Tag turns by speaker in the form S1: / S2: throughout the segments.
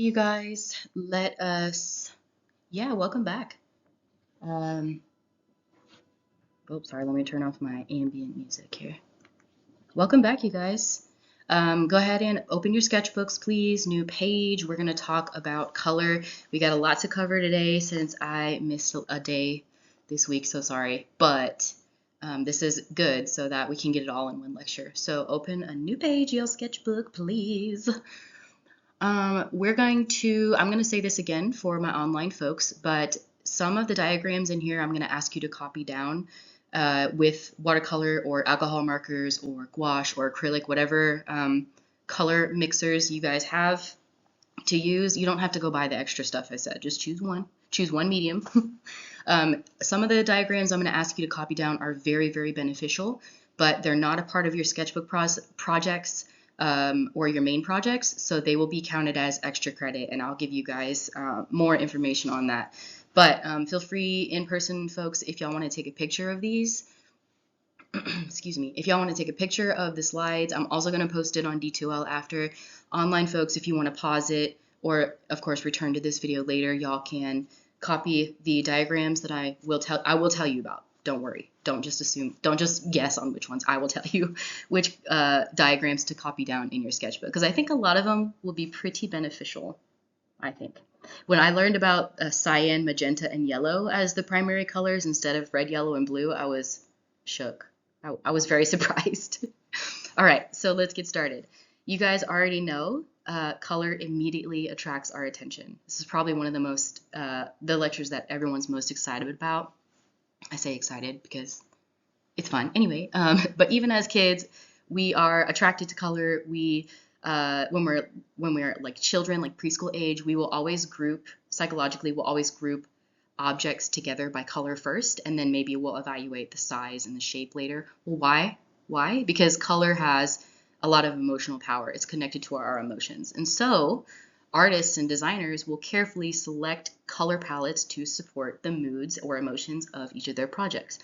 S1: You guys, welcome back. Um, sorry, let me turn off my ambient music here. Welcome back, you guys. Go ahead and open your sketchbooks, please. New page. We're going to talk about color. We got a lot to cover today since I missed a day this week, so sorry. But this is good so that we can get it all in one lecture. So open a new page, your sketchbook, please. I'm going to say this again for my online folks, but some of the diagrams in here I'm going to ask you to copy down with watercolor or alcohol markers or gouache or acrylic, whatever color mixers you guys have to use. You don't have to go buy the extra stuff I said. Just choose one medium. Some of the diagrams I'm going to ask you to copy down are very, very beneficial, but they're not a part of your sketchbook projects or your main projects, so they will be counted as extra credit, and I'll give you guys more information on that. But feel free, in-person folks, if y'all want to take a picture of these, excuse me, if y'all want to take a picture of the slides, I'm also going to post it on D2L after. Online folks, if you want to pause it or, of course, return to this video later, y'all can copy the diagrams that I will tell you about. Don't worry. Don't just assume. Don't just guess on which ones. I will tell you which diagrams to copy down in your sketchbook because I think a lot of them will be pretty beneficial, I think. When I learned about cyan, magenta, and yellow as the primary colors instead of red, yellow, and blue, I was shook. I was very surprised. All right, so let's get started. You guys already know color immediately attracts our attention. This is probably one of the lectures that everyone's most excited about. I say excited because it's fun. Anyway, but even as kids, we are attracted to color. When we're like children, like preschool age, we will always psychologically, we'll always group objects together by color first, and then maybe we'll evaluate the size and the shape later. Well, why? Why? Because color has a lot of emotional power. It's connected to our emotions. And so artists and designers will carefully select color palettes to support the moods or emotions of each of their projects.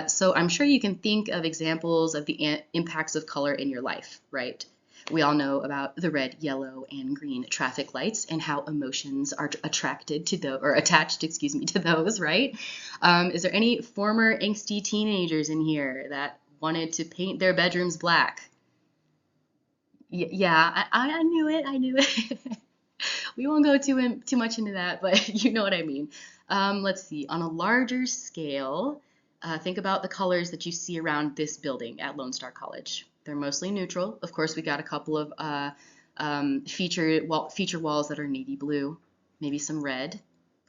S1: So I'm sure you can think of examples of the impacts of color in your life, right? We all know about the red, yellow, and green traffic lights and how emotions are attracted to those, or attached, to those, right? Is there any former angsty teenagers in here that wanted to paint their bedrooms black? Yeah, I knew it. I knew it. We won't go too much into that, but you know what I mean. Let's see. On a larger scale, think about the colors that you see around this building at Lone Star College. They're mostly neutral. Of course, we got a couple of feature walls that are navy blue, maybe some red,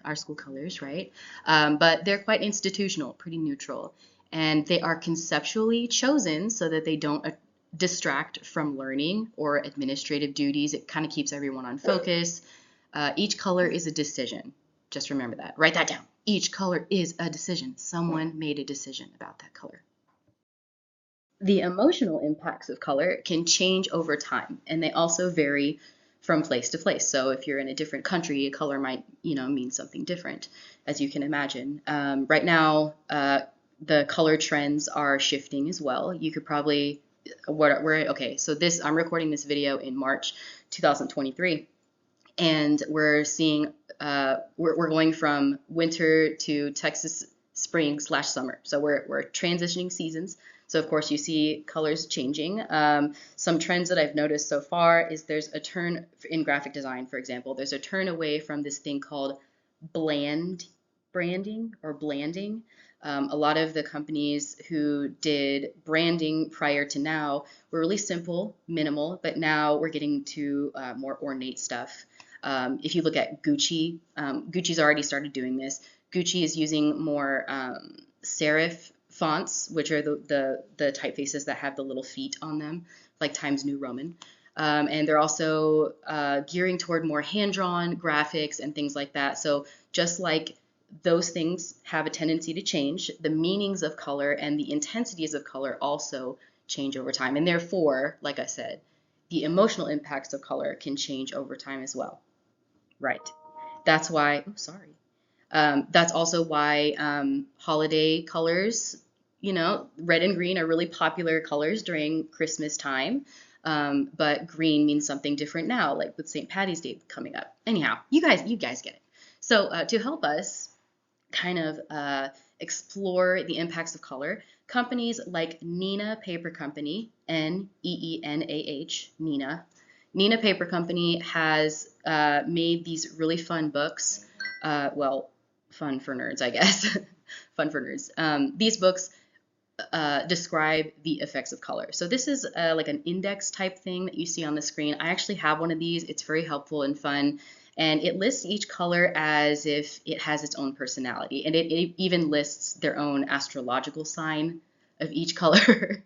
S1: our school colors, right? But they're quite institutional, pretty neutral. And they are conceptually chosen so that they don't distract from learning or administrative duties. It kind of keeps everyone on focus. Each color is a decision. Just remember that. Write that down. Each color is a decision. Someone made a decision about that color. The emotional impacts of color can change over time, and they also vary from place to place. So if you're in a different country, a color might, mean something different, as you can imagine. Right now, the color trends are shifting as well. You could probably, okay, so I'm recording this video in March 2023, and we're seeing, we're going from winter to Texas spring/summer. So we're transitioning seasons. So of course you see colors changing. Some trends that I've noticed so far is there's a turn in graphic design, for example. There's a turn away from this thing called bland branding or blanding. A lot of the companies who did branding prior to now were really simple, minimal, but now we're getting to more ornate stuff. If you look at Gucci, Gucci's already started doing this. Gucci is using more serif fonts, which are the typefaces that have the little feet on them, like Times New Roman. And they're also gearing toward more hand-drawn graphics and things like that. So just like those things have a tendency to change, the meanings of color and the intensities of color also change over time. And therefore, like I said, the emotional impacts of color can change over time as well. Right. That's why, that's also why holiday colors, red and green are really popular colors during Christmas time. but green means something different now, like with St. Patty's Day coming up. Anyhow, you guys get it. So to help us kind of explore the impacts of color, companies like Neenah Paper Company, Neenah, Neenah Paper Company has made these really fun books. Well, fun for nerds, I guess. Fun for nerds. These books describe the effects of color. So this is like an index type thing that you see on the screen. I actually have one of these. It's very helpful and fun. And it lists each color as if it has its own personality. And it even lists their own astrological sign of each color.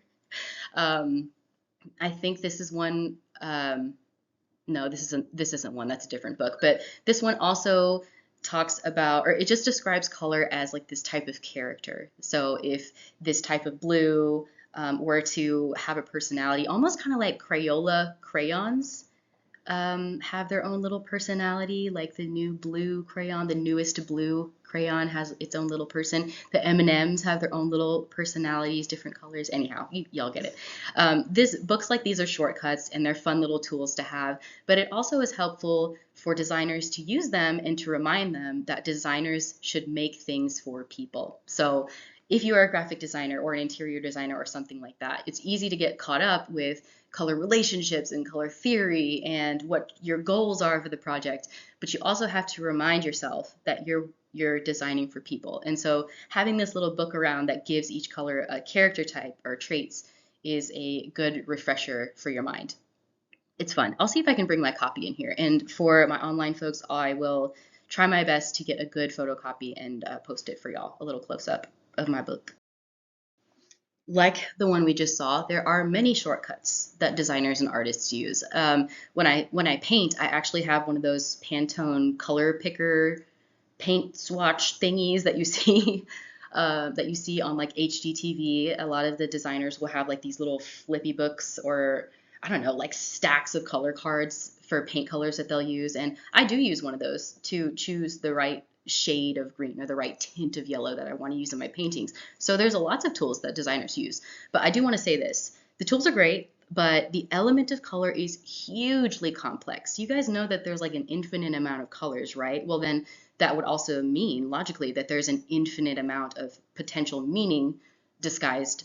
S1: I think this is one. No, this isn't one. That's a different book. But this one also talks about, or it just describes color as like this type of character. So if this type of blue were to have a personality, almost kind of like Crayola crayons have their own little personality, like the new blue crayon, the newest blue crayon has its own little person. The M&Ms have their own little personalities, different colors. Anyhow, y'all get it. Books like these are shortcuts and they're fun little tools to have, but it also is helpful for designers to use them and to remind them that designers should make things for people. So if you are a graphic designer or an interior designer or something like that, it's easy to get caught up with color relationships and color theory and what your goals are for the project, but you also have to remind yourself that you're designing for people. And so having this little book around that gives each color a character type or traits is a good refresher for your mind. It's fun. I'll see if I can bring my copy in here. And for my online folks, I will try my best to get a good photocopy and post it for y'all, a little close up of my book. Like the one we just saw, there are many shortcuts that designers and artists use. When I paint, I actually have one of those Pantone color picker paint swatch thingies that you see on like HGTV. A lot of the designers will have like these little flippy books, or I don't know, like stacks of color cards for paint colors that they'll use. And I do use one of those to choose the right shade of green or the right tint of yellow that I want to use in my paintings. So there's lots of tools that designers use. But I do want to say this. The tools are great, but the element of color is hugely complex. You guys know that there's like an infinite amount of colors, right? Well, then that would also mean logically that there's an infinite amount of potential meaning disguised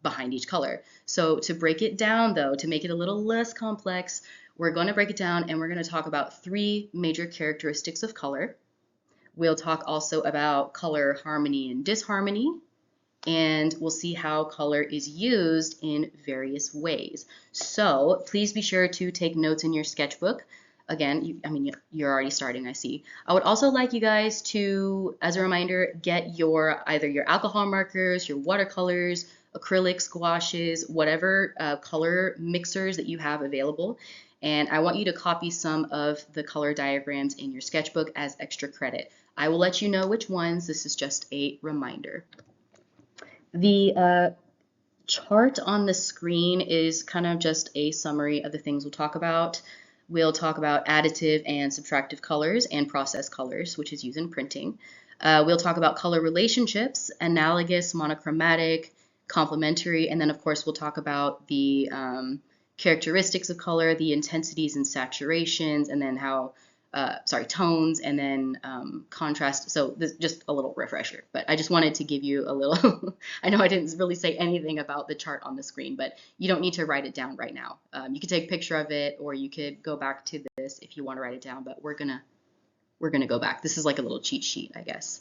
S1: behind each color. So to break it down, though, to make it a little less complex, we're going to break it down and we're going to talk about 3 major characteristics of color. We'll talk also about color harmony and disharmony, and we'll see how color is used in various ways. So please be sure to take notes in your sketchbook. Again, you're already starting, I see. I would also like you guys to, as a reminder, get either your alcohol markers, your watercolors, acrylics, gouaches, whatever color mixers that you have available. And I want you to copy some of the color diagrams in your sketchbook as extra credit. I will let you know which ones. This is just a reminder. The chart on the screen is kind of just a summary of the things we'll talk about. We'll talk about additive and subtractive colors and process colors, which is used in printing. We'll talk about color relationships, analogous, monochromatic, complementary, and then of course we'll talk about the characteristics of color, the intensities and saturations, and then tones, and then contrast. So this just a little refresher, but I just wanted to give you a little, I know I didn't really say anything about the chart on the screen, but you don't need to write it down right now. You could take a picture of it, or you could go back to this if you want to write it down, but we're gonna go back. This is like a little cheat sheet, I guess.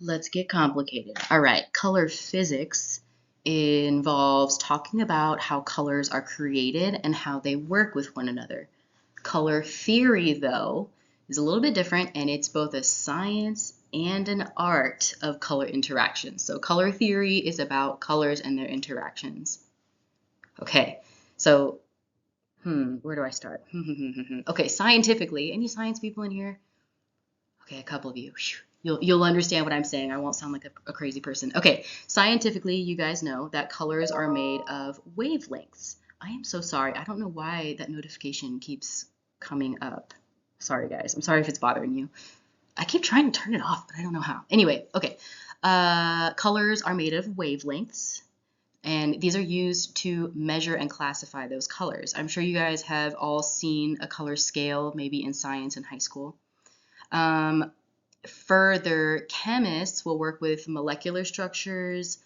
S1: Let's get complicated. All right, color physics involves talking about how colors are created and how they work with one another. Color theory, though, is a little bit different, and it's both a science and an art of color interactions. So color theory is about colors and their interactions. Okay, so where do I start? Okay, scientifically, any science people in here? Okay, a couple of you. You'll understand what I'm saying. I won't sound like a crazy person. Okay, scientifically, you guys know that colors are made of wavelengths. I am so sorry. I don't know why that notification keeps coming up. Sorry, guys. I'm sorry if it's bothering you. I keep trying to turn it off, but I don't know how. Anyway, okay. Colors are made of wavelengths, And these are used to measure and classify those colors. I'm sure you guys have all seen a color scale, maybe in science in high school. Further, chemists will work with molecular structures,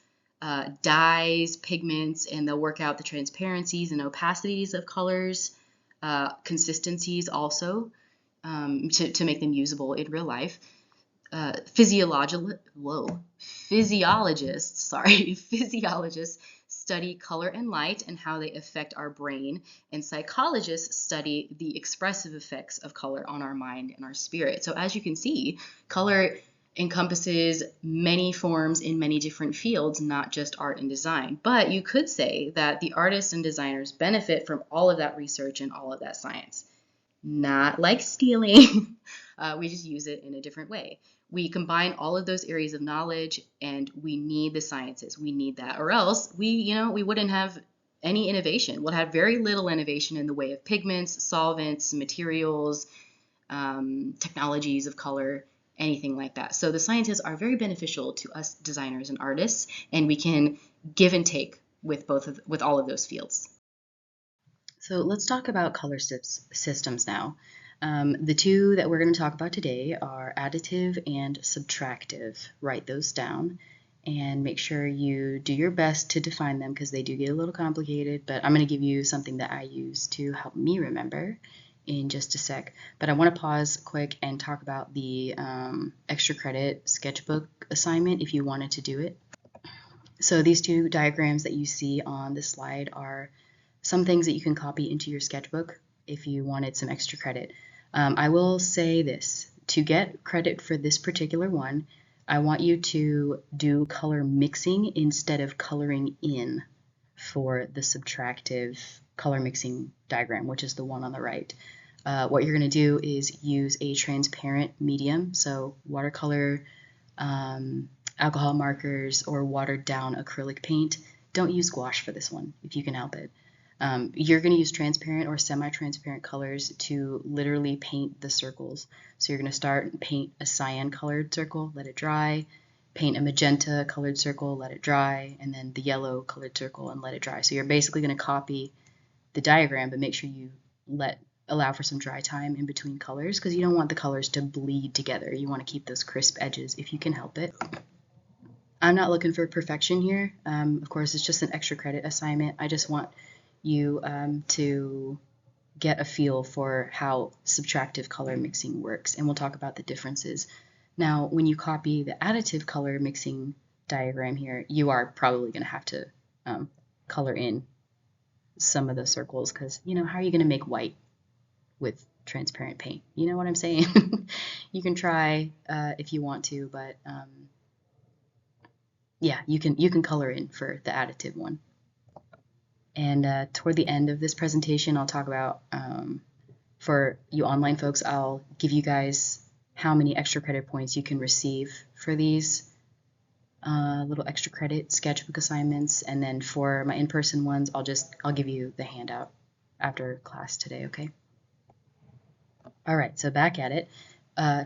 S1: dyes, pigments, and they'll work out the transparencies and opacities of colors, consistencies also, to make them usable in real life. Physiologists study color and light and how they affect our brain, and psychologists study the expressive effects of color on our mind and our spirit. So as you can see, color encompasses many forms in many different fields, not just art and design. But you could say that the artists and designers benefit from all of that research and all of that science. Not like stealing. We just use it in a different way. We combine all of those areas of knowledge, and we need the sciences. We need that, or else we wouldn't have any innovation. We'll have very little innovation in the way of pigments, solvents, materials, technologies of color, anything like that. So the sciences are very beneficial to us designers and artists, and we can give and take with all of those fields. So let's talk about color systems now. The two that we're going to talk about today are additive and subtractive. Write those down and make sure you do your best to define them because they do get a little complicated, but I'm going to give you something that I use to help me remember in just a sec. But I want to pause quick and talk about the extra credit sketchbook assignment if you wanted to do it. So these two diagrams that you see on the slide are some things that you can copy into your sketchbook if you wanted some extra credit. I will say this, to get credit for this particular one, I want you to do color mixing instead of coloring in for the subtractive color mixing diagram, which is the one on the right. What you're going to do is use a transparent medium, so watercolor, alcohol markers, or watered down acrylic paint. Don't use gouache for this one if you can help it. You're going to use transparent or semi-transparent colors to literally paint the circles. So you're going to start and paint a cyan colored circle, let it dry, paint a magenta colored circle, let it dry, and then the yellow colored circle and let it dry. So you're basically going to copy the diagram, but make sure you allow for some dry time in between colors because you don't want the colors to bleed together. You want to keep those crisp edges if you can help it. I'm not looking for perfection here. Of course, it's just an extra credit assignment. I just want you to get a feel for how subtractive color mixing works, and we'll talk about the differences. Now, when you copy the additive color mixing diagram here, you are probably going to have to color in some of the circles because, how are you going to make white with transparent paint? You know what I'm saying? You can try if you want to, but yeah, you can color in for the additive one. And toward the end of this presentation, I'll talk about, for you online folks, I'll give you guys how many extra credit points you can receive for these little extra credit sketchbook assignments. And then for my in-person ones, I'll give you the handout after class today, okay? All right, so back at it.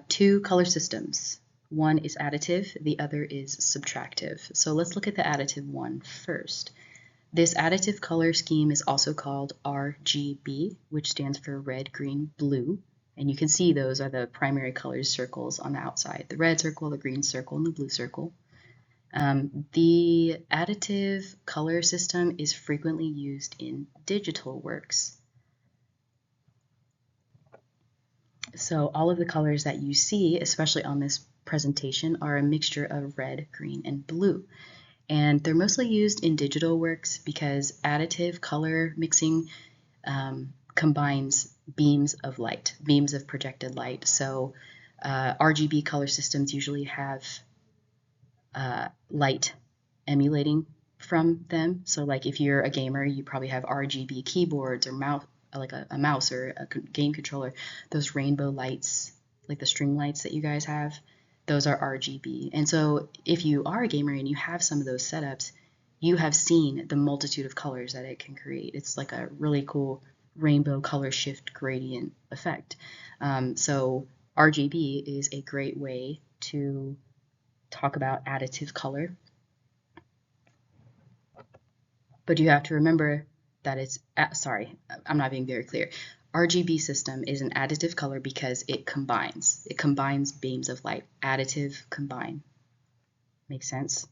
S1: Two color systems. One is additive, the other is subtractive. So let's look at the additive one first. This additive color scheme is also called RGB, which stands for red, green, blue. And you can see those are the primary colors circles on the outside, the red circle, the green circle, and the blue circle. The additive color system is frequently used in digital works. So all of the colors that you see, especially on this presentation, are a mixture of red, green, and blue. And they're mostly used in digital works because additive color mixing combines beams of light, beams of projected light. So RGB color systems usually have light emulating from them. So like if you're a gamer, you probably have RGB keyboards or like a mouse or a game controller. Those rainbow lights, like the string lights that you guys have, those are RGB. And so if you are a gamer and you have some of those setups, you have seen the multitude of colors that it can create. It's like a really cool rainbow color shift gradient effect. So RGB is a great way to talk about additive color. But you have to remember that it's, sorry, I'm not being very clear. RGB system is an additive color because it combines. It combines beams of light. Additive, combine. Makes sense?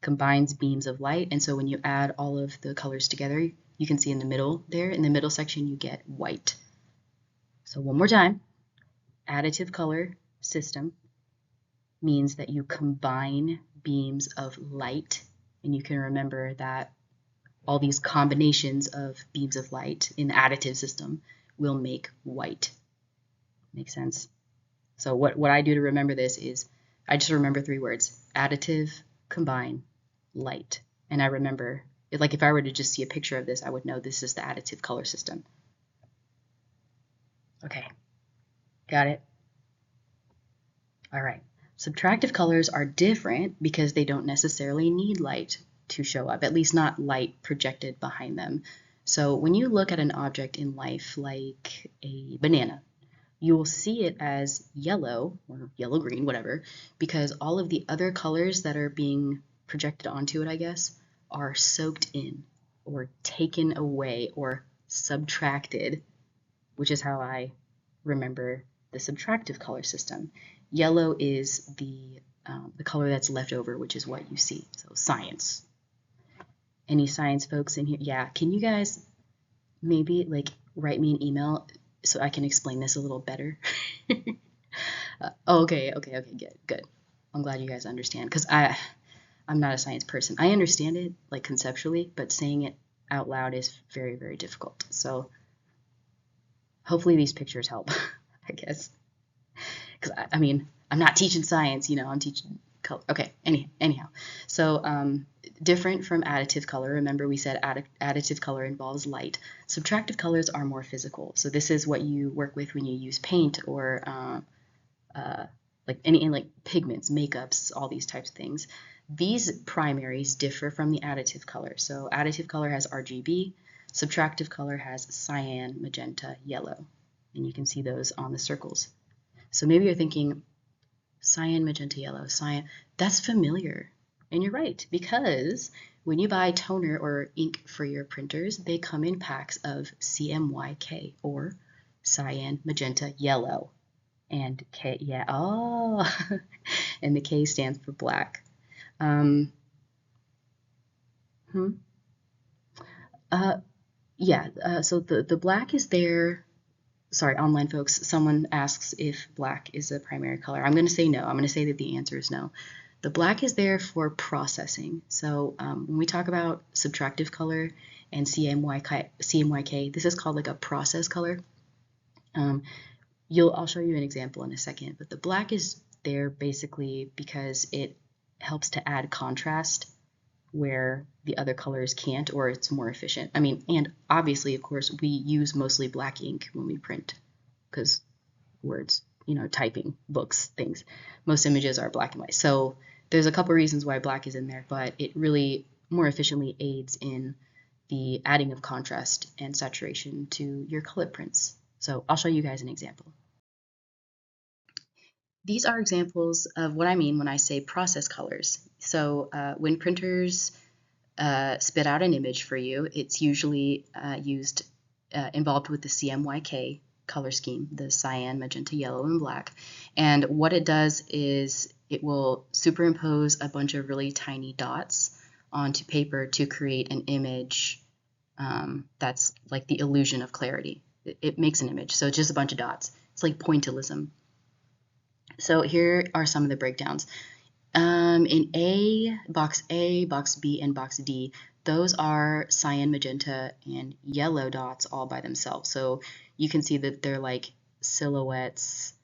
S1: Combines beams of light. And so when you add all of the colors together, you can see in the middle there, in the middle section, you get white. So one more time, additive color system means that you combine beams of light. And you can remember that all these combinations of beams of light in the additive system will make white. Make sense? So what I do to remember this is I just remember 3 words: additive, combine, light. And I remember, like if I were to just see a picture of this, I would know this is the additive color system. Okay, got it? All right. Subtractive colors are different because they don't necessarily need light to show up, at least not light projected behind them. So when you look at an object in life like a banana, you will see it as yellow or yellow-green, whatever, because all of the other colors that are being projected onto it, I guess, are soaked in or taken away or subtracted, which is how I remember the subtractive color system. Yellow is the color that's left over, which is what you see. So science. Any science folks in here? Yeah, can you guys maybe like write me an email so I can explain this a little better? Okay, good. I'm glad you guys understand, because I'm not a science person. I understand it like conceptually, but saying it out loud is very, very difficult. So hopefully these pictures help, I guess. Because I mean, I'm not teaching science, you know, I'm teaching color. Okay, anyhow. So different from additive color. Remember we said additive color involves light. Subtractive colors are more physical. So this is what you work with when you use paint or like like pigments, makeups, all these types of things. These primaries differ from the additive color. So additive color has RGB, subtractive color has cyan, magenta, yellow. And you can see those on the circles. So maybe you're thinking, cyan, magenta, yellow, cyan, that's familiar. And you're right, because when you buy toner or ink for your printers, they come in packs of CMYK, or cyan, magenta, yellow. And K, yeah, oh, and the K stands for black. So the black is there. Sorry, online folks, someone asks if black is a primary color. I'm going to say no. I'm going to say that the answer is no. The black is there for processing. So when we talk about subtractive color and CMYK, this is called like a process color. I'll show you an example in a second, but the black is there basically because it helps to add contrast where the other colors can't, or it's more efficient. I mean, and obviously, of course, we use mostly black ink when we print because words, you know, typing, books, things. Most images are black and white. So there's a couple reasons why black is in there, but it really more efficiently aids in the adding of contrast and saturation to your color prints. So I'll show you guys an example. These are examples of what I mean when I say process colors. So when printers spit out an image for you, it's usually involved with the CMYK color scheme, the cyan, magenta, yellow, and black. And what it does is it will superimpose a bunch of really tiny dots onto paper to create an image that's like the illusion of clarity. It makes an image. So it's just a bunch of dots. It's like pointillism. So here are some of the breakdowns. In box A, box B, and box D, those are cyan, magenta, and yellow dots all by themselves. So you can see that they're like silhouettes.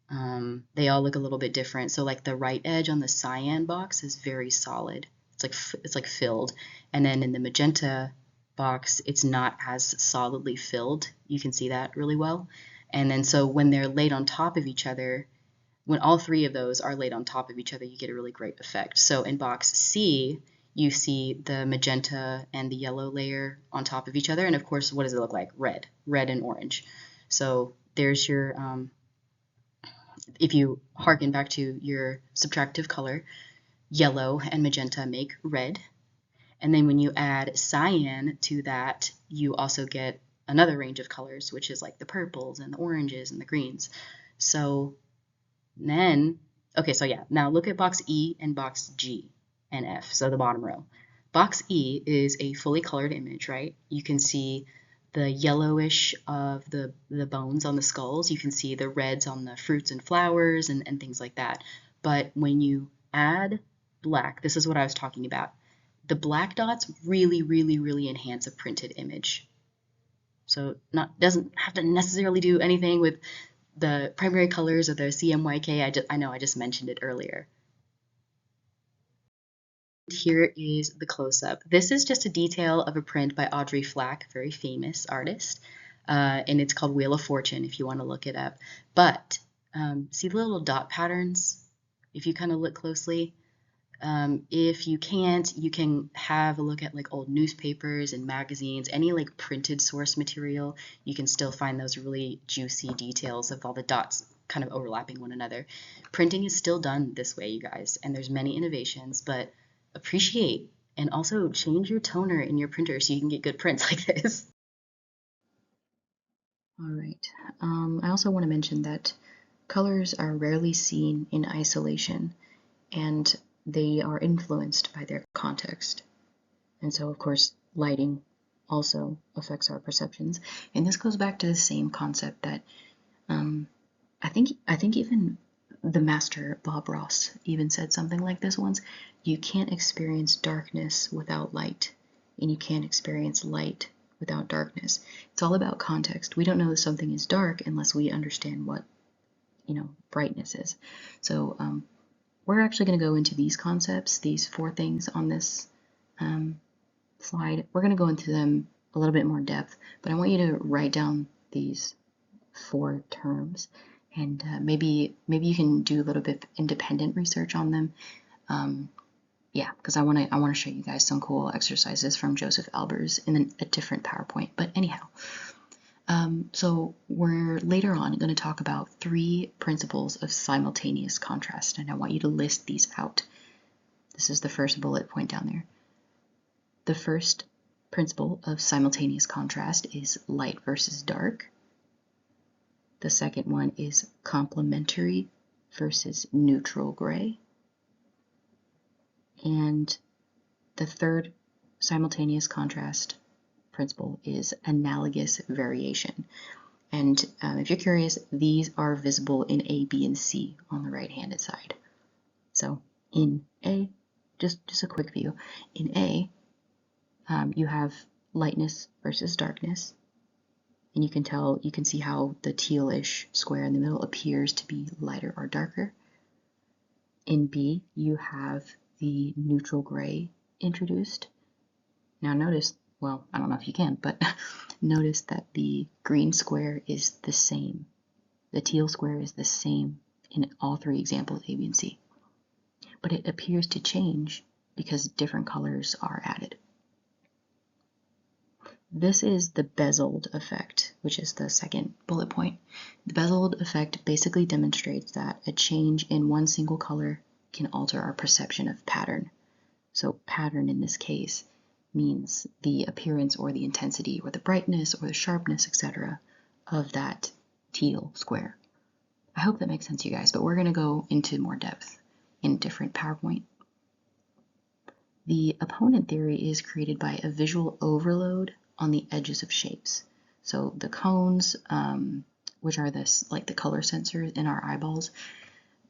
S1: They all look a little bit different. So like the right edge on the cyan box is very solid. It's like filled. And then in the magenta box, it's not as solidly filled. You can see that really well. And then so when they're laid on top of each other, when all 3 of those are laid on top of each other, you get a really great effect. So in box C, you see the magenta and the yellow layer on top of each other. And of course, what does it look like? Red and orange. So there's your, if you harken back to your subtractive color, yellow and magenta make red. And then when you add cyan to that, you also get another range of colors, which is like the purples and the oranges and the greens. So then, okay, so yeah, now look at box E and box G and F, so the bottom row. Box E is a fully colored image, right? You can see the yellowish of the bones on the skulls. You can see the reds on the fruits and flowers and things like that. But when you add black, this is what I was talking about. The black dots really, really, really enhance a printed image. So doesn't have to necessarily do anything with the primary colors of the CMYK. I know I just mentioned it earlier. Here is the close-up. This is just a detail of a print by Audrey Flack, a very famous artist, and it's called Wheel of Fortune if you want to look it up. But see the little dot patterns? If you kind of look closely, if you can't, you can have a look at like old newspapers and magazines, any like printed source material. You can still find those really juicy details of all the dots kind of overlapping one another. Printing is still done this way, you guys, and there's many innovations, but appreciate and also change your toner in your printer so you can get good prints like this. All right. I also want to mention that colors are rarely seen in isolation, and they are influenced by their context. And so, of course, lighting also affects our perceptions. And this goes back to the same concept that I think even the master Bob Ross even said something like this once. You can't experience darkness without light, and you can't experience light without darkness. It's all about context. We don't know that something is dark unless we understand what, brightness is. So we're actually going to go into these concepts, these 4 things on this slide. We're going to go into them a little bit more depth, but I want you to write down these 4 terms, and maybe you can do a little bit of independent research on them. Yeah, because I want to show you guys some cool exercises from Joseph Albers in a different PowerPoint. But anyhow, so we're later on going to talk about 3 principles of simultaneous contrast, and I want you to list these out. This is the first bullet point down there. The first principle of simultaneous contrast is light versus dark. The second one is complementary versus neutral gray. And the third simultaneous contrast principle is analogous variation. And if you're curious, these are visible in A, B, and C on the right-handed side. So in A, just a quick view. In A, you have lightness versus darkness. And you can see how the tealish square in the middle appears to be lighter or darker. In B, you have the neutral gray introduced. Now notice, well, I don't know if you can, but notice that the green square is the same. The teal square is the same in all 3 examples, A, B, and C. But it appears to change because different colors are added. This is the Bezold effect, which is the second bullet point. The Bezold effect basically demonstrates that a change in one single color can alter our perception of pattern. So pattern in this case means the appearance or the intensity or the brightness or the sharpness, etc. of that teal square. I hope that makes sense to you guys, but we're going to go into more depth in a different PowerPoint. The opponent theory is created by a visual overload on the edges of shapes. So the cones, which are like the color sensors in our eyeballs,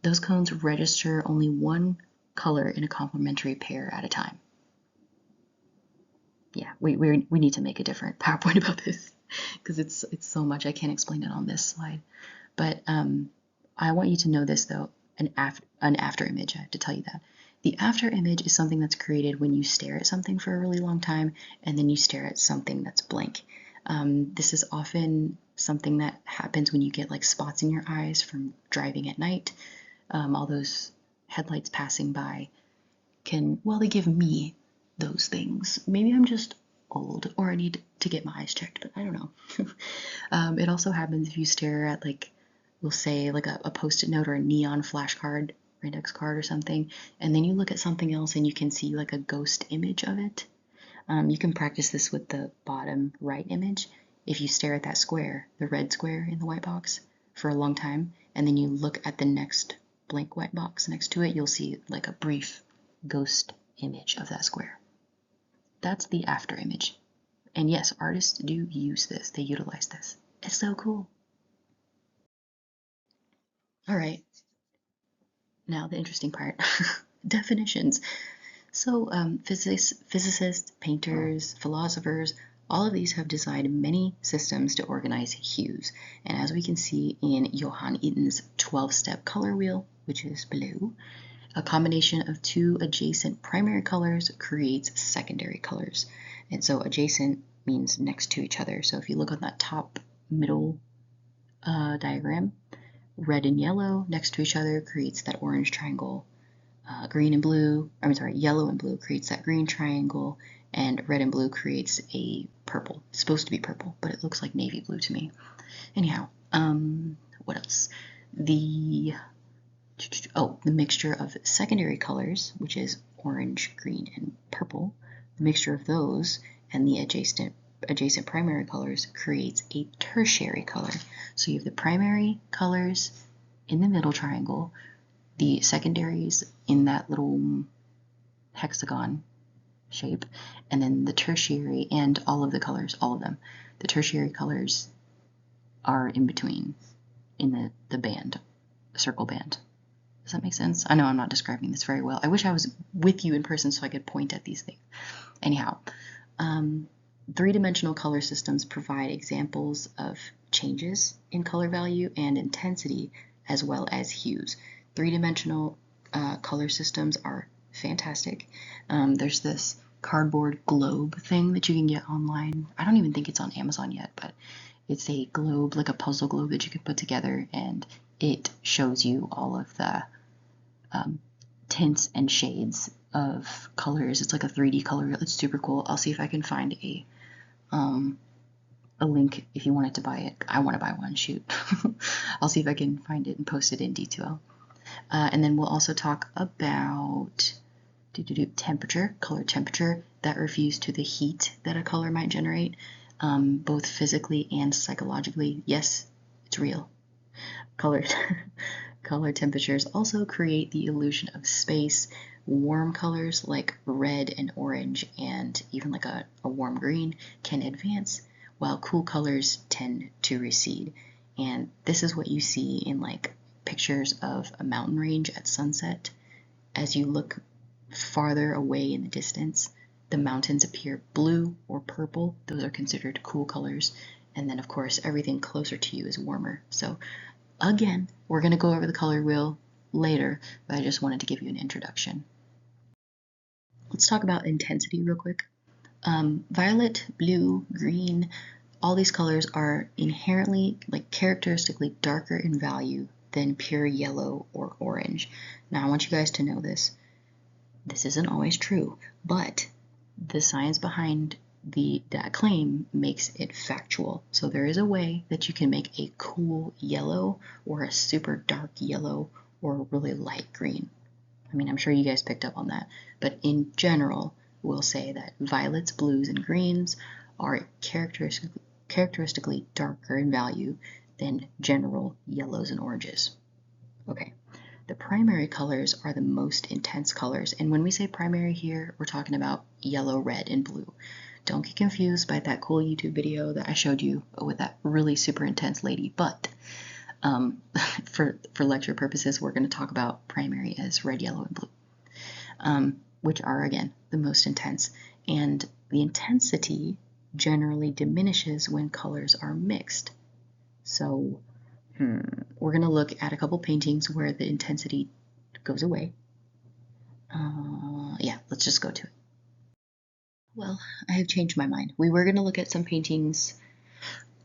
S1: those cones register only one color in a complementary pair at a time. Yeah, we need to make a different PowerPoint about this because it's so much I can't explain it on this slide. But I want you to know this though, an after image. I have to tell you that. The after image is something that's created when you stare at something for a really long time and then you stare at something that's blank. This is often something that happens when you get like spots in your eyes from driving at night. All those headlights passing by they give me those things. Maybe I'm just old or I need to get my eyes checked, but I don't know. It also happens if you stare at we'll say like a post-it note or a neon flash card, index card or something, and then you look at something else and you can see like a ghost image of it. You can practice this with the bottom right image. If you stare at that square, the red square in the white box, for a long time, and then you look at the next blank white box next to it, you'll see like a brief ghost image of that square. That's the after image. And yes, artists do use this. They utilize this. It's so cool. All right. Now the interesting part. Definitions. So physicists, painters, philosophers, all of these have designed many systems to organize hues. And as we can see in Johann Itten's 12-step color wheel, which is below, a combination of two adjacent primary colors creates secondary colors. And so adjacent means next to each other. So if you look on that top middle diagram, red and yellow next to each other creates that orange triangle. Yellow and blue creates that green triangle, and red and blue creates a purple. It's supposed to be purple, but it looks like navy blue to me. Anyhow, what else? The mixture of secondary colors, which is orange, green, and purple, the mixture of those and the adjacent primary colors creates a tertiary color. So you have the primary colors in the middle triangle, the secondaries in that little hexagon shape, and then the tertiary and all of the colors, all of them. The tertiary colors are in between in the band, the circle band. Does that make sense? I know I'm not describing this very well. I wish I was with you in person so I could point at these things. Anyhow, three-dimensional color systems provide examples of changes in color value and intensity as well as hues. Three-dimensional color systems are fantastic. There's this cardboard globe thing that you can get online. I don't even think it's on Amazon yet, but it's a globe, like a puzzle globe that you can put together, and it shows you all of the tints and shades of colors. It's like a 3D color. It's super cool. I'll see if I can find a link if you wanted to buy it. I want to buy one, shoot. I'll see if I can find it and post it in detail. And then we'll also talk about temperature, color temperature, that refers to the heat that a color might generate, both physically and psychologically. Yes, it's real. Color temperatures also create the illusion of space. Warm colors like red and orange and even like a warm green can advance, while cool colors tend to recede. And this is what you see in like pictures of a mountain range at sunset. As you look farther away in the distance, the mountains appear blue or purple. Those are considered cool colors. And then of course everything closer to you is warmer. So again, we're going to go over the color wheel later, but I just wanted to give you an introduction. Let's talk about intensity real quick. Violet, blue, green, all these colors are inherently, like characteristically darker in value than pure yellow or orange. Now I want you guys to know this. This isn't always true, but the science behind that claim makes it factual. So there is a way that you can make a cool yellow or a super dark yellow or a really light green. I mean, I'm sure you guys picked up on that, but in general, we'll say that violets, blues, and greens are characteristically darker in value than general yellows and oranges. Okay, the primary colors are the most intense colors, and when we say primary here, we're talking about yellow, red, and blue. Don't get confused by that cool YouTube video that I showed you with that really super intense lady, but for lecture purposes, we're going to talk about primary as red, yellow, and blue, which are, again, the most intense. And the intensity generally diminishes when colors are mixed. So we're going to look at a couple paintings where the intensity goes away. Yeah, let's just go to it. Well, I have changed my mind. We were going to look at some paintings,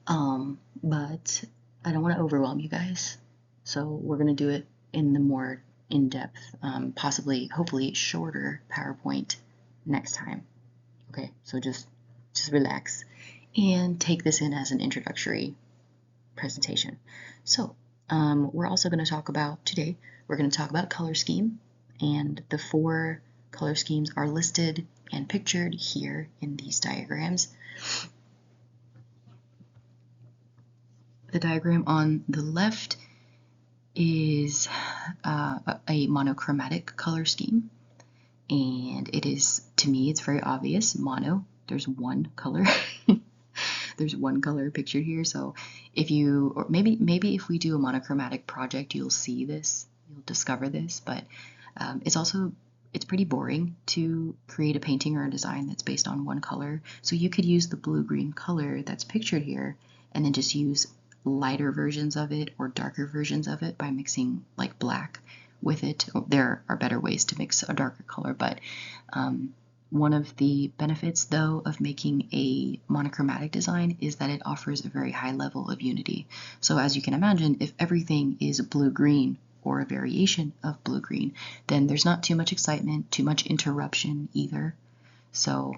S1: but I don't want to overwhelm you guys. So we're going to do it in the more in-depth, hopefully shorter PowerPoint next time. Okay, so just relax and take this in as an introductory presentation. So we're also going to talk about, today, we're going to talk about color scheme and the 4 color schemes are listed and pictured here in these diagrams. The diagram on the left is a monochromatic color scheme, and it is, to me, it's very obvious. Mono, there's one color. There's one color pictured here. So if you, or maybe if we do a monochromatic project, you'll see this, you'll discover this. But it's pretty boring to create a painting or a design that's based on one color. So you could use the blue-green color that's pictured here, and then just use lighter versions of it or darker versions of it by mixing like black with it. There are better ways to mix a darker color, but one of the benefits, though, of making a monochromatic design is that it offers a very high level of unity. So as you can imagine, if everything is blue-green or a variation of blue-green, then there's not too much excitement, too much interruption either. So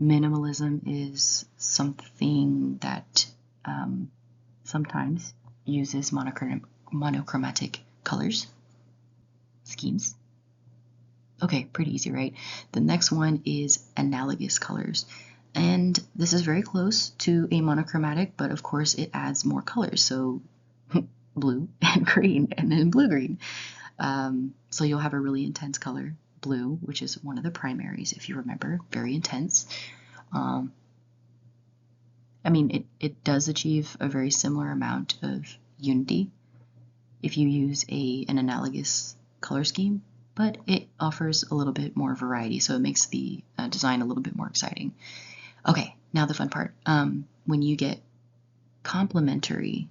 S1: minimalism is something that sometimes uses monochromatic colors, schemes. Okay, pretty easy, right? The next one is analogous colors. And this is very close to a monochromatic, but of course it adds more colors. So blue and green, and then blue-green. So you'll have a really intense color, blue, which is one of the primaries, if you remember, very intense. I mean, it does achieve a very similar amount of unity if you use an analogous color scheme, but it offers a little bit more variety, so it makes the design a little bit more exciting. Okay, now the fun part. When you get complementary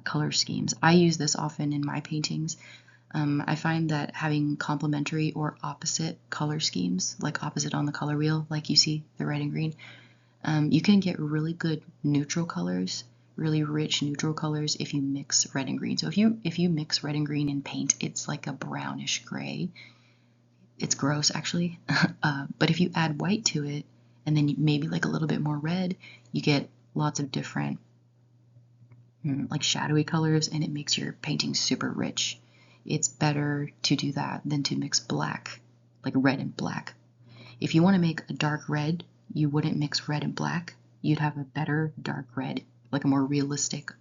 S1: color schemes, I use this often in my paintings. I find that having complementary or opposite color schemes, like opposite on the color wheel, like you see the red and green, you can get really good neutral colors, really rich neutral colors if you mix red and green. So if you mix red and green in paint, it's like a brownish gray. It's gross, actually. But if you add white to it, and then maybe like a little bit more red, you get lots of different like shadowy colors, and it makes your painting super rich. It's better to do that than to mix black, like red and black. If you want to make a dark red, you wouldn't mix red and black. You'd have a better dark red, like a more realistic,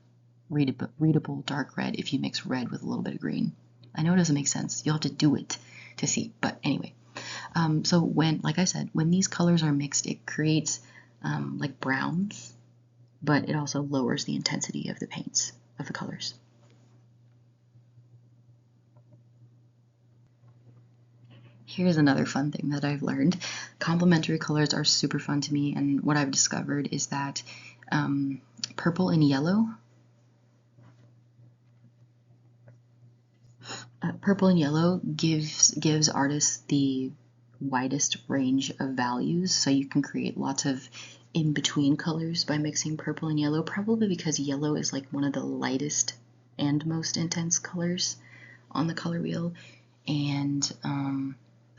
S1: readable dark red if you mix red with a little bit of green. I know it doesn't make sense. You'll have to do it to see, but anyway. So when, like I said, when these colors are mixed, it creates like browns, but it also lowers the intensity of the paints, of the colors. Here's another fun thing that I've learned. Complementary colors are super fun to me, and what I've discovered is that purple and yellow gives artists the widest range of values, so you can create lots of in-between colors by mixing purple and yellow, probably because yellow is like one of the lightest and most intense colors on the color wheel. And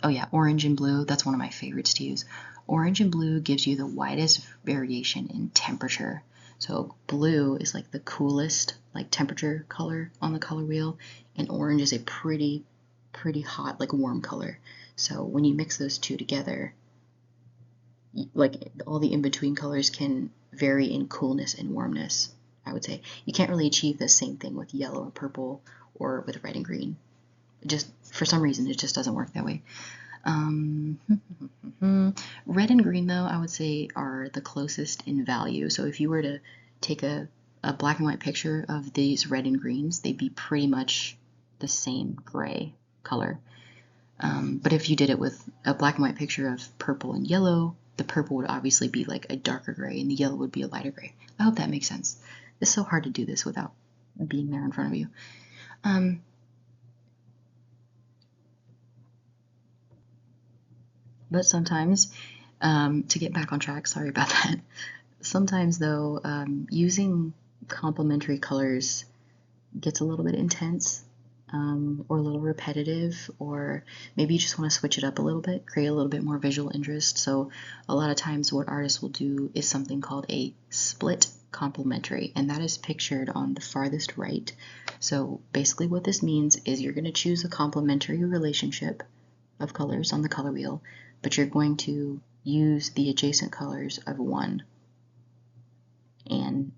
S1: oh yeah, orange and blue, that's one of my favorites to use. Orange and blue gives you the widest variation in temperature. So blue is like the coolest, like temperature color on the color wheel, and orange is a pretty hot, like warm color. So when you mix those two together, like all the in-between colors can vary in coolness and warmness, I would say. You can't really achieve the same thing with yellow and purple or with red and green. Just for some reason, it just doesn't work that way. Red and green, though, I would say are the closest in value. So if you were to take a black and white picture of these red and greens, they'd be pretty much the same gray color. But if you did it with a black and white picture of purple and yellow, the purple would obviously be like a darker gray and the yellow would be a lighter gray. I hope that makes sense. It's so hard to do this without being there in front of you. But sometimes, to get back on track, sorry about that. Sometimes though, using complementary colors gets a little bit intense, or a little repetitive, or maybe you just want to switch it up a little bit, create a little bit more visual interest. So a lot of times what artists will do is something called a split complementary, and that is pictured on the farthest right. So basically what this means is you're going to choose a complementary relationship of colors on the color wheel, but you're going to use the adjacent colors of one and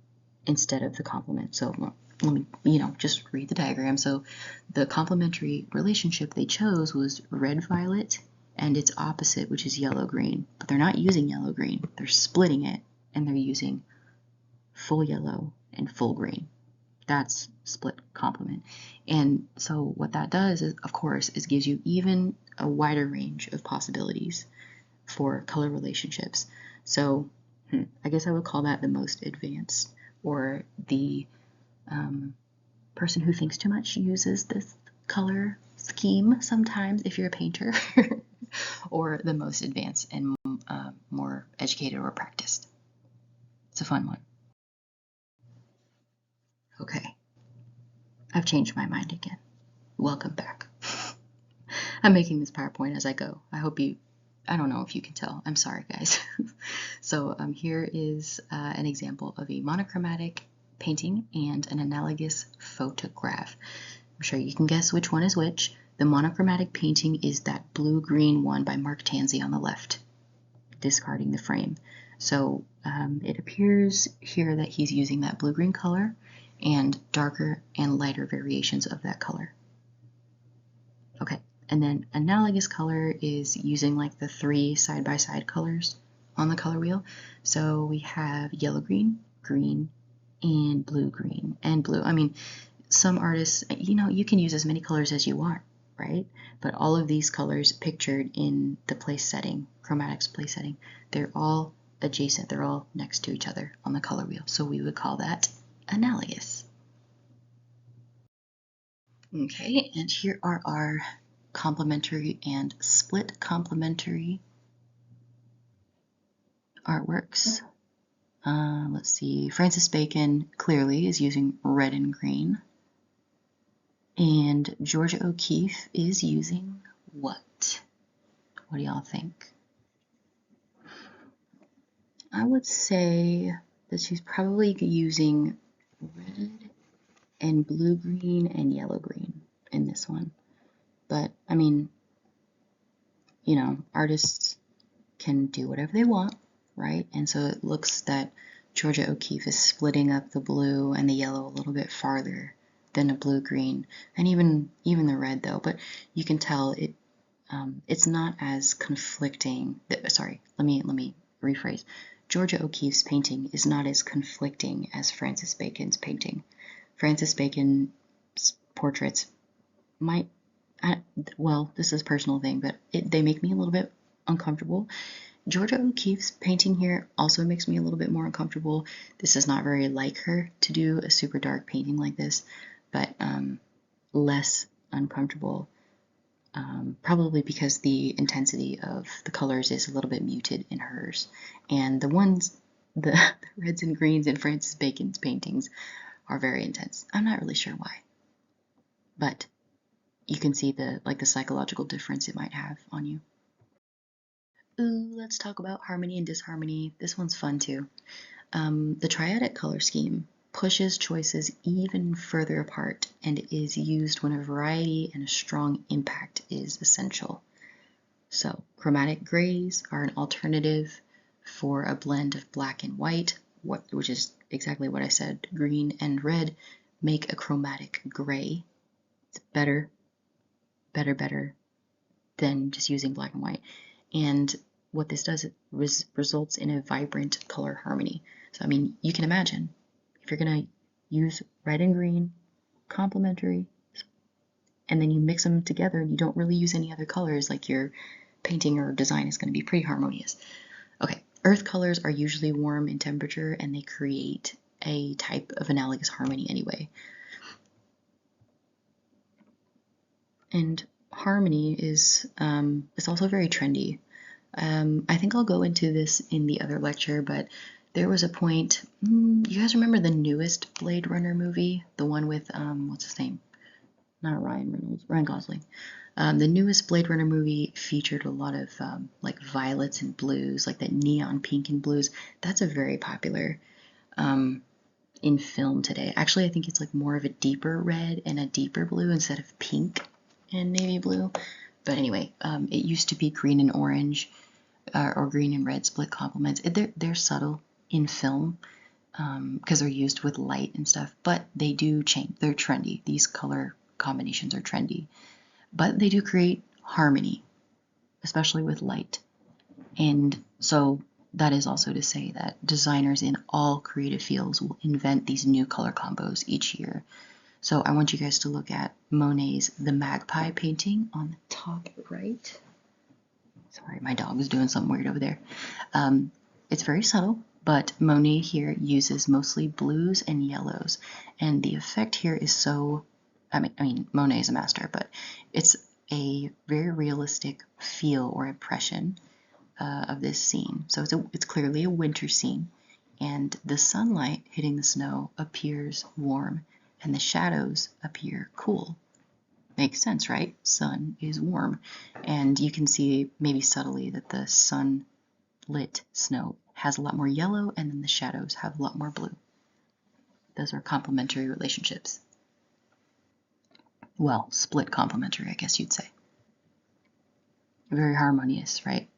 S1: instead of the complement. So let me, just read the diagram. So the complementary relationship they chose was red-violet and its opposite, which is yellow-green. But they're not using yellow-green. They're splitting it, and they're using full yellow and full green. That's split complement. And so what that does is, of course, is gives you even a wider range of possibilities for color relationships. So I guess I would call that the most advanced, or the person who thinks too much uses this color scheme sometimes if you're a painter, or the most advanced and more educated or practiced. It's a fun one. Okay, I've changed my mind again. Welcome back. I'm making this PowerPoint as I go. I don't know if you can tell. I'm sorry, guys. So here is an example of a monochromatic painting and an analogous photograph. I'm sure you can guess which one is which. The monochromatic painting is that blue-green one by Mark Tansey on the left, discarding the frame. So it appears here that he's using that blue-green color and darker and lighter variations of that color. Okay, and then analogous color is using like the 3 side-by-side colors on the color wheel. So we have yellow-green, green, and blue-green, and blue. I mean, some artists, you can use as many colors as you want, right? But all of these colors pictured in the place setting, chromatics place setting, they're all adjacent. They're all next to each other on the color wheel. So we would call that analogous. Okay, and here are our complementary and split complementary artworks. Let's see, Francis Bacon clearly is using red and green. And Georgia O'Keeffe is using what? What do y'all think? I would say that she's probably using red and blue-green and yellow-green in this one. But, I mean, artists can do whatever they want, right? And so it looks that Georgia O'Keeffe is splitting up the blue and the yellow a little bit farther than a blue-green, and even the red though. But you can tell it's not as conflicting. Sorry, let me rephrase. Georgia O'Keeffe's painting is not as conflicting as Francis Bacon's painting. Francis Bacon's portraits might, well, this is a personal thing, but they make me a little bit uncomfortable. Georgia O'Keeffe's painting here also makes me a little bit more uncomfortable. This is not very like her to do a super dark painting like this, but less uncomfortable, probably because the intensity of the colors is a little bit muted in hers. And the reds and greens in Francis Bacon's paintings are very intense. I'm not really sure why, but you can see the psychological difference it might have on you. Ooh, let's talk about harmony and disharmony. This one's fun too. The triadic color scheme pushes choices even further apart and is used when a variety and a strong impact is essential. So chromatic grays are an alternative for a blend of black and white, which is exactly what I said. Green and red make a chromatic gray. It's better than just using black and white. And what this does, it results in a vibrant color harmony. So, I mean, you can imagine if you're going to use red and green, complementary, and then you mix them together and you don't really use any other colors, like your painting or design is going to be pretty harmonious. Okay, earth colors are usually warm in temperature and they create a type of analogous harmony anyway. And harmony is it's also very trendy. I think I'll go into this in the other lecture, but there was a point, you guys remember the newest Blade Runner movie? The one with, what's his name? Not Ryan Reynolds, Ryan Gosling. The newest Blade Runner movie featured a lot of like violets and blues, like that neon pink and blues. That's a very popular in film today. Actually, I think it's like more of a deeper red and a deeper blue instead of pink and navy blue. But anyway, it used to be green and orange or green and red split complements. They're subtle in film because they're used with light and stuff, but they do change. They're trendy. These color combinations are trendy, but they do create harmony, especially with light. And so that is also to say that designers in all creative fields will invent these new color combos each year. So I want you guys to look at Monet's The Magpie painting on the top right. Sorry, my dog is doing something weird over there. It's very subtle, but Monet here uses mostly blues and yellows. And the effect here is so, I mean, Monet is a master, but it's a very realistic feel or impression of this scene. So it's clearly a winter scene, and the sunlight hitting the snow appears warm, and the shadows appear cool. Makes sense, right? Sun is warm, and you can see maybe subtly that the sunlit snow has a lot more yellow, and then the shadows have a lot more blue. Those are complementary relationships. Well, split complementary, I guess you'd say. Very harmonious, right?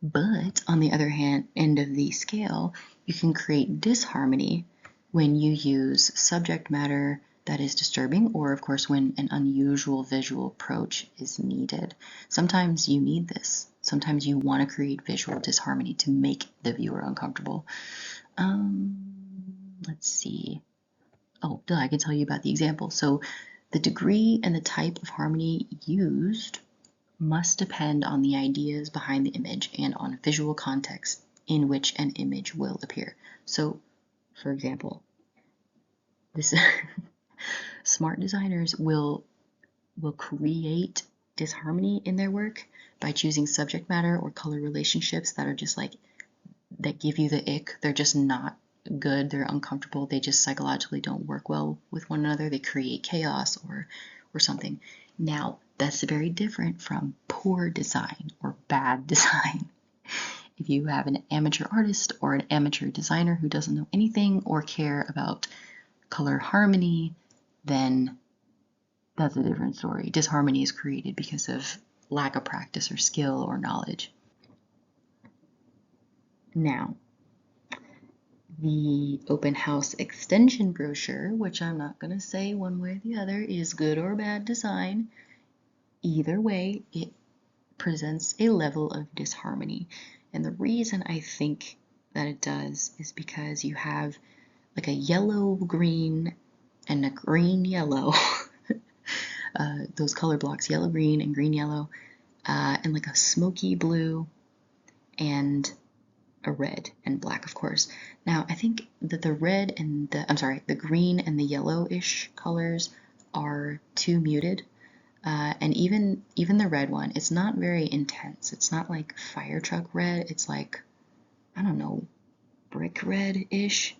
S1: But on the other hand, end of the scale, you can create disharmony when you use subject matter that is disturbing, or of course when an unusual visual approach is needed. Sometimes you need this. Sometimes you want to create visual disharmony to make the viewer uncomfortable. Let's see. Oh, I can tell you about the example. So the degree and the type of harmony used must depend on the ideas behind the image and on visual context in which an image will appear. So, for example, this smart designers will create disharmony in their work by choosing subject matter or color relationships that are just like, that give you the ick. They're just not good. They're uncomfortable. They just psychologically don't work well with one another. They create chaos or something. Now, that's very different from poor design or bad design. If you have an amateur artist or an amateur designer who doesn't know anything or care about color harmony, then that's a different story. Disharmony is created because of lack of practice or skill or knowledge. Now, the open house extension brochure, which I'm not going to say one way or the other is good or bad design. Either way, it presents a level of disharmony. And the reason I think that it does is because you have like a yellow green and a green yellow. Those color blocks, yellow green and green yellow, and like a smoky blue and a red and black, of course. Now, I think that the red and the green and the yellowish colors are too muted. And even the red one, it's not very intense. It's not like fire truck red. It's like, I don't know, brick red-ish,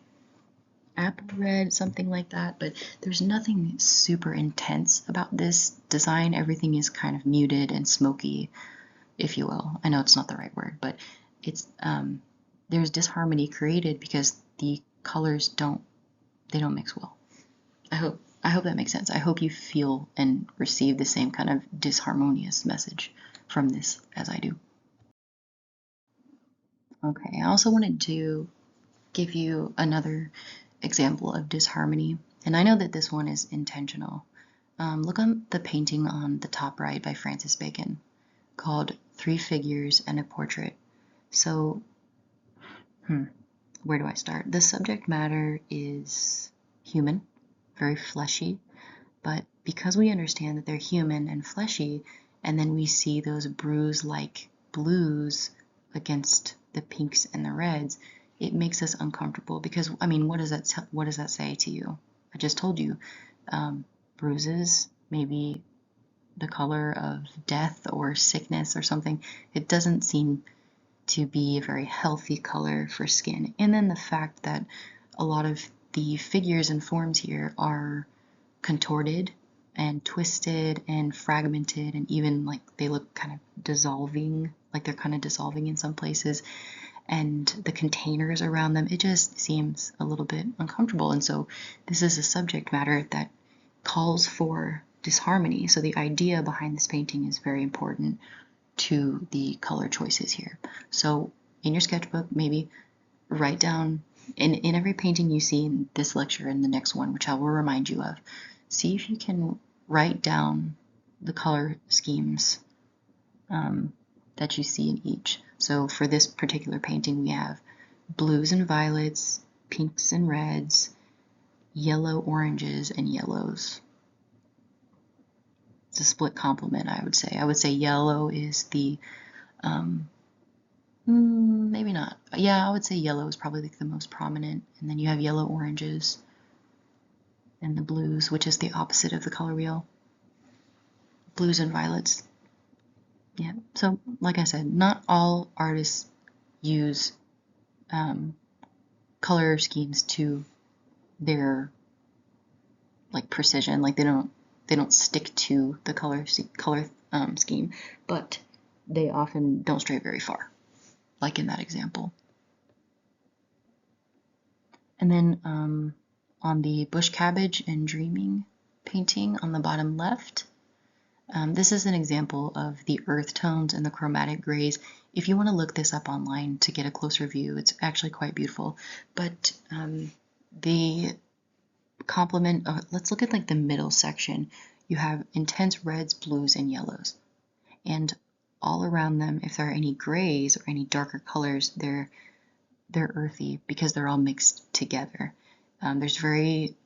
S1: apple red, something like that. But there's nothing super intense about this design. Everything is kind of muted and smoky, if you will. I know it's not the right word, but it's there's disharmony created because the colors don't mix well. I hope that makes sense. I hope you feel and receive the same kind of disharmonious message from this as I do. Okay, I also wanted to give you another example of disharmony, and I know that this one is intentional. Look on the painting on the top right by Francis Bacon called Three Figures and a Portrait. So, where do I start? The subject matter is human, very fleshy, but because we understand that they're human and fleshy, and then we see those bruise-like blues against the pinks and the reds, it makes us uncomfortable because, I mean, what does that say to you? I just told you, bruises, maybe the color of death or sickness or something. It doesn't seem to be a very healthy color for skin. And then the fact that a lot of the figures and forms here are contorted and twisted and fragmented, and even like they look kind of dissolving, like they're kind of dissolving in some places, and the containers around them, it just seems a little bit uncomfortable. And so this is a subject matter that calls for disharmony. So the idea behind this painting is very important to the color choices here. So in your sketchbook, maybe write down, in every painting you see in this lecture and the next one, which I will remind you of, see if you can write down the color schemes that you see in each. So for this particular painting, we have blues and violets, pinks and reds, yellow, oranges, and yellows. It's a split complement, I would say. I would say yellow is the, maybe not. Yeah, I would say yellow is probably like the most prominent. And then you have yellow, oranges, and the blues, which is the opposite of the color wheel. Blues and violets. Yeah, so like I said, not all artists use color schemes to their like precision. Like they don't stick to the color scheme, but they often don't stray very far, like in that example. And then on the bush cabbage and dreaming painting on the bottom left, this is an example of the earth tones and the chromatic grays. If you want to look this up online to get a closer view, it's actually quite beautiful. But the complement, let's look at like the middle section. You have intense reds, blues, and yellows. And all around them, if there are any grays or any darker colors, they're earthy because they're all mixed together. There's very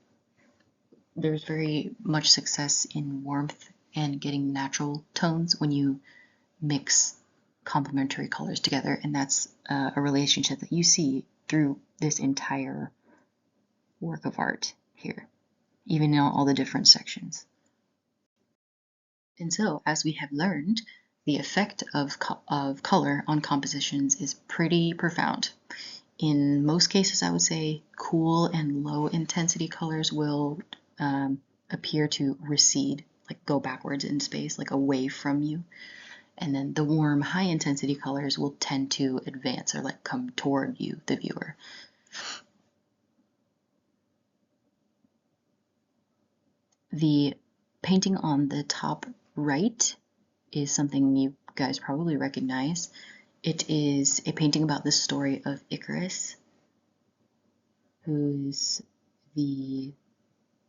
S1: much success in warmth and getting natural tones when you mix complementary colors together, and that's a relationship that you see through this entire work of art here, even in all the different sections. And so, as we have learned, the effect of color on compositions is pretty profound. In most cases, I would say cool and low intensity colors will appear to recede, like go backwards in space, like away from you. And then the warm, high intensity colors will tend to advance or like come toward you, the viewer. The painting on the top right is something you guys probably recognize. It is a painting about the story of Icarus, who's the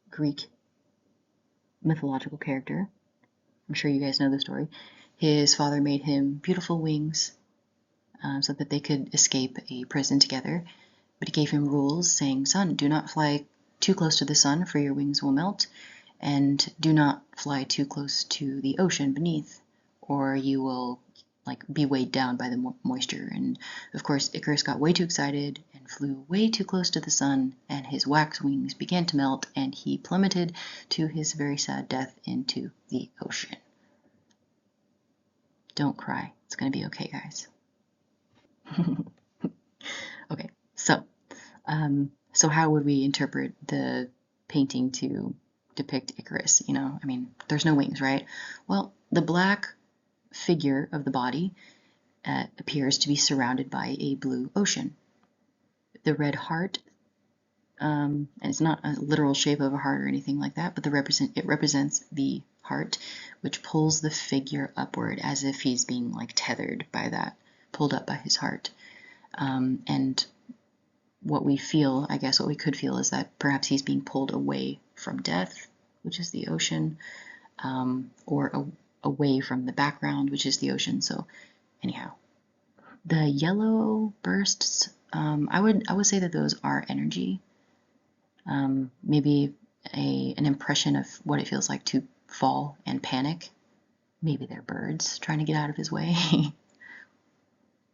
S1: Greek mythological character. I'm sure you guys know the story. His father made him beautiful wings so that they could escape a prison together. But he gave him rules saying, "Son, do not fly too close to the sun for your wings will melt, and do not fly too close to the ocean beneath or you will like be weighed down by the moisture." And of course, Icarus got way too excited and flew way too close to the sun, and his wax wings began to melt, and he plummeted to his very sad death into the ocean. Don't cry. It's going to be okay, guys. Okay, so how would we interpret the painting to depict Icarus? You know, I mean, there's no wings, right? Well, the black figure of the body appears to be surrounded by a blue ocean. The red heart, and it's not a literal shape of a heart or anything like that, but it represents the heart, which pulls the figure upward as if he's being like tethered by that, pulled up by his heart. And what we feel, I guess what we could feel, is that perhaps he's being pulled away from death, which is the ocean, or away from the background, which is the ocean. So anyhow, the yellow bursts, I would say that those are energy. Maybe an impression of what it feels like to fall and panic. Maybe they're birds trying to get out of his way.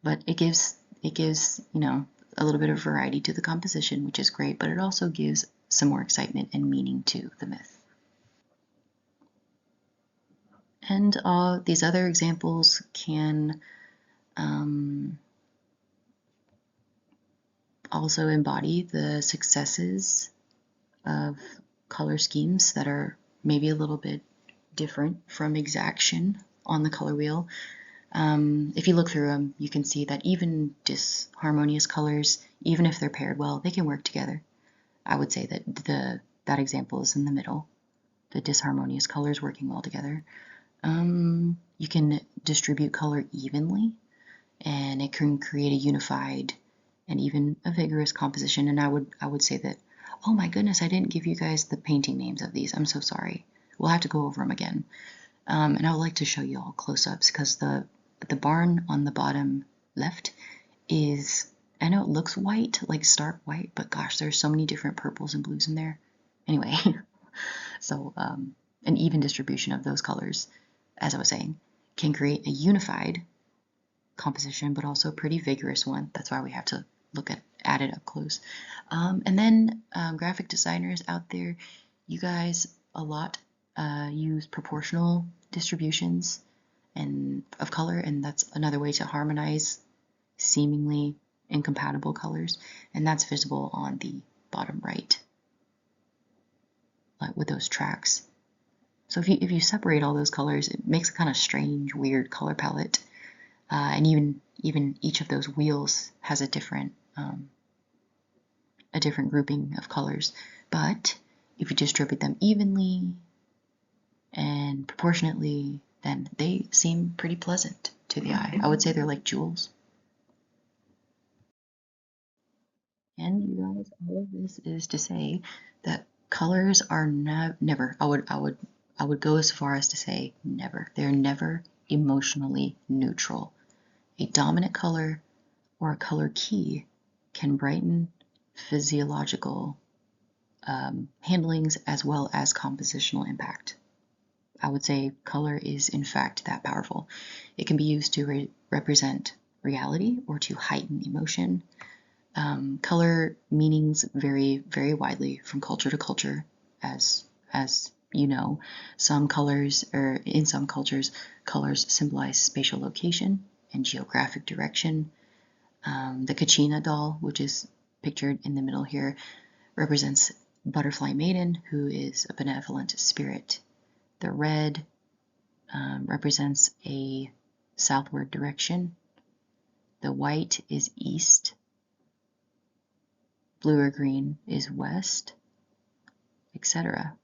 S1: But it gives, you know, a little bit of variety to the composition, which is great, but it also gives some more excitement and meaning to the myth. And these other examples can also embody the successes of color schemes that are maybe a little bit different from exaction on the color wheel. If you look through them, you can see that even disharmonious colors, even if they're paired well, they can work together. I would say that that example is in the middle. the disharmonious colors working well together. You can distribute color evenly, and it can create a unified and even a vigorous composition. And I would say that, oh my goodness, I didn't give you guys the painting names of these. I'm so sorry. We'll have to go over them again. And I would like to show you all close-ups, because the barn on the bottom left is, I know it looks white, like stark white, but gosh, there's so many different purples and blues in there. Anyway, so an even distribution of those colors, as I was saying, can create a unified composition, but also a pretty vigorous one. That's why we have to look at it up close. And then graphic designers out there, you guys a lot use proportional distributions of color, and that's another way to harmonize seemingly incompatible colors, and that's visible on the bottom right, like with those tracks. So if you separate all those colors, it makes a kind of strange, weird color palette, and even each of those wheels has a different grouping of colors. But if you distribute them evenly and proportionately, then they seem pretty pleasant to the eye. I would say they're like jewels. And you guys, all of this is to say that colors are never, I would go as far as to say never. They're never emotionally neutral. A dominant color or a color key can brighten physiological handlings as well as compositional impact. I would say color is in fact that powerful. It can be used to represent reality or to heighten emotion. Color meanings vary very widely from culture to culture, as you know. Some colors, or in some cultures, colors symbolize spatial location and geographic direction. The Kachina doll, which is pictured in the middle here, represents Butterfly Maiden, who is a benevolent spirit. The red represents a southward direction. The white is east. Blue or green is west, etc.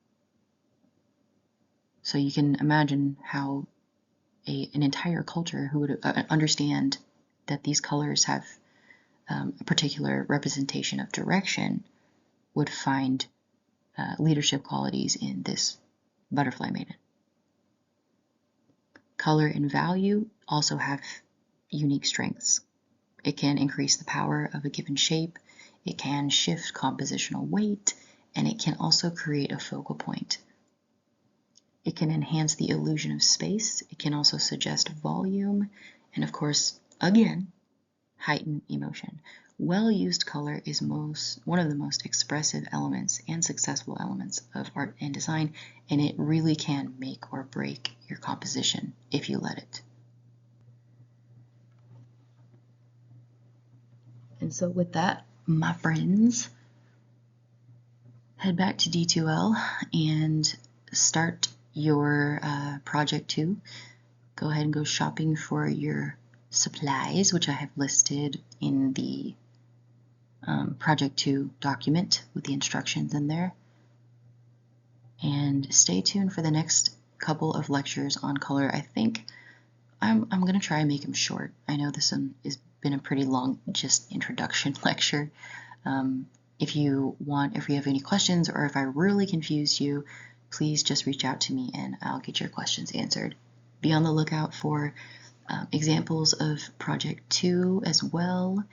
S1: So you can imagine how an entire culture who would understand that these colors have a particular representation of direction would find leadership qualities in this Butterfly Maiden. Color and value also have unique strengths. It can increase the power of a given shape, it can shift compositional weight, and it can also create a focal point. It can enhance the illusion of space, it can also suggest volume, and of course, again, heighten emotion. Well-used color is one of the most expressive elements and successful elements of art and design, and it really can make or break your composition if you let it. And so with that, my friends, head back to D2L and start your project 2. Go ahead and go shopping for your supplies, which I have listed in the project 2 document with the instructions in there. And stay tuned for the next couple of lectures on color. I think I'm going to try and make them short. I know this one has been a pretty long just introduction lecture. If you have any questions, or if I really confused you, please just reach out to me and I'll get your questions answered. Be on the lookout for examples of project 2 as well,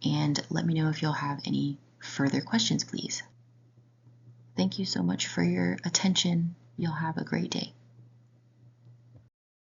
S1: and let me know if you'll have any further questions, please. Thank you so much for your attention. You'll have a great day.